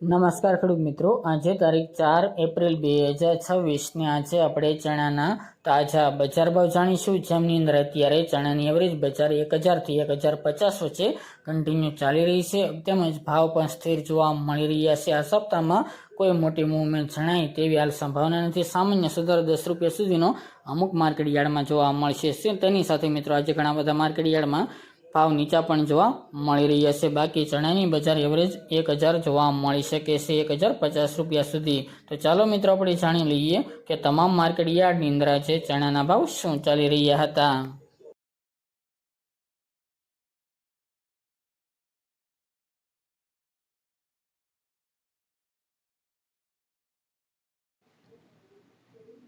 નમસ્કાર ખેડૂત મિત્રો, આજે તારીખ 4 એપ્રિલ 2026 ને આજે આપણે ચણાના તાજા બજાર ભાવ જાણીશું, જેમની અંદર અત્યારે ચણાની એવરેજ બજાર 1000 થી 1050 વચ્ચે કન્ટિન્યુ ચાલી રહી છે, તેમજ ભાવ પણ સ્થિર જોવા મળી રહ્યા છે। આ સપ્તાહમાં કોઈ મોટી મૂવમેન્ટ જણાય તેવી હાલ સંભાવના નથી। સામાન્ય સુધારો 10 રૂપિયા સુધીનો અમુક માર્કેટ યાર્ડમાં જોવા મળશે। તેની સાથે મિત્રો આજે ઘણા બધા માર્કેટ યાર્ડમાં ભાવ નીચા પણ જોવા મળી રહ્યા છે। બાકી ચણાની બજાર એવરેજ 1000 જોવા મળી શકે છે, 1050 રૂપિયા સુધી। તો ચાલો મિત્રો આપણે જાણી લઈએ કે તમામ માર્કેટ યાર્ડની અંદર આજે ચણાના ભાવ શું ચાલી રહ્યા હતા।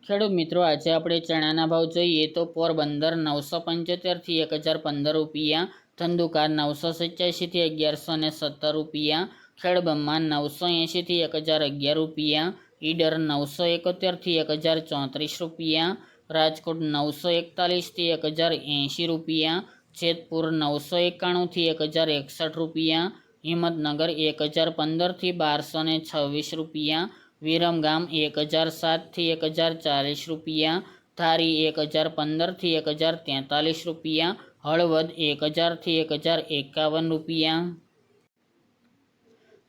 ખેડૂત મિત્રો, આજે આપણે ચણાના ભાવ જોઈએ તો પોરબંદર 975 થી 1015 રૂપિયા, ધંધુકા 987 થી 1117 રૂપિયા, ખેડબ્રહ્મા 980 થી 1011 રૂપિયા, ઈડર 971 થી 1034 રૂપિયા, રાજકોટ 941 થી 1080 રૂપિયા, જેતપુર 991 થી 1061 રૂપિયા, હિંમતનગર 1015 થી 1226 રૂપિયા, વિરમગામ 1007 થી 1040 રૂપિયા, ધારી 1015 થી 1043 રૂપિયા, હળવદ 1000 થી 1051 રૂપિયા,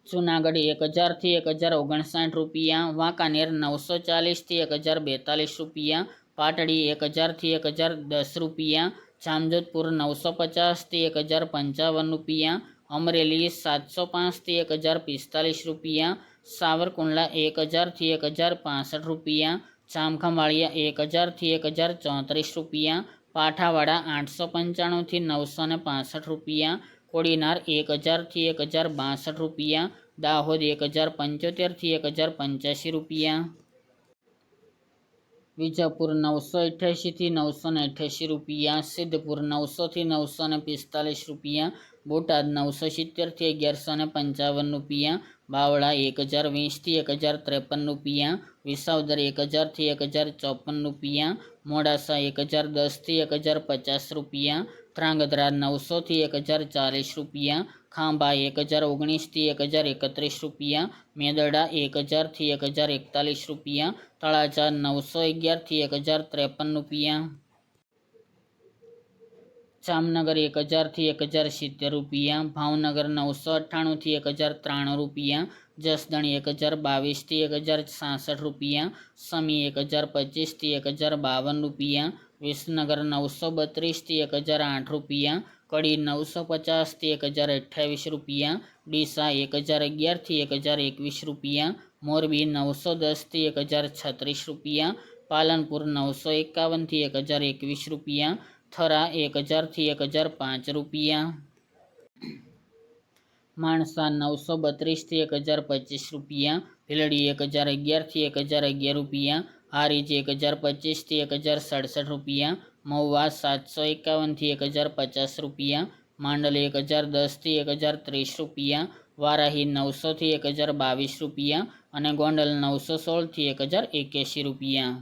જુનાગઢ 1000 થી 1059 રૂપિયા, વાંકાનેર 940 થી 1042 રૂપિયા, પાટડી 1000 થી 1010 રૂપિયા, જામજોધપુર 950 થી 1055 રૂપિયા, અમરેલી 705 થી 1045 રૂપિયા, સાવરકુંડલા 1000 થી 1065 રૂપિયા, જામખંભાળિયા 1000 થી 1034 રૂપિયા, પાઠાવાડા 895 થી 965 રૂપિયા, કોડીનાર 1000 થી 1062 રૂપિયા, દાહોદ 1075 થી 1085 રૂપિયા, વિજાપુર 988 થી 988 રૂપિયા, સિદ્ધપુર 900 થી 945 રૂપિયા, બોટાદ 970 થી 1155 રૂપિયા, બાવળા 1020 થી 1053 રૂપિયા, વિસાવદર 1000 થી 1054 રૂપિયા, મોડાસા 1010 થી 1050 રૂપિયા, ધ્રાંગધ્રા 900 થી 1040 રૂપિયા, ખાંભા 1019 થી 1031 રૂપિયા, મેદરડા 1000 થી 1041 રૂપિયા, તળાજા 911 થી 1053 રૂપિયા, જામનગર 1000 થી 1070 રૂપિયા, ભાવનગર 998 થી 1093 રૂપિયા, જસદણ 1022 થી 1066 રૂપિયા, સમી 1025 થી 1052 રૂપિયા, વિસનગર 932 થી 1008 રૂપિયા, કડી 950 થી 1028 રૂપિયા, ડીસા 1011 થી 1021 રૂપિયા, મોરબી 910 થી 1036 રૂપિયા, પાલનપુર 951 થી 1021 રૂપિયા, થરા 1000 થી 1005 રૂપિયા, માણસા 932 થી 1025 રૂપિયા, ભીલડી 1011 થી 1011 રૂપિયા, હારીજ 1025 થી 1067 રૂપિયા, મહુવા 751 થી 1050 રૂપિયા, માંડલ 1010 થી 1030 રૂપિયા, વારાહી 900 થી 1022 રૂપિયા અને ગોંડલ 916 થી 1081 રૂપિયા।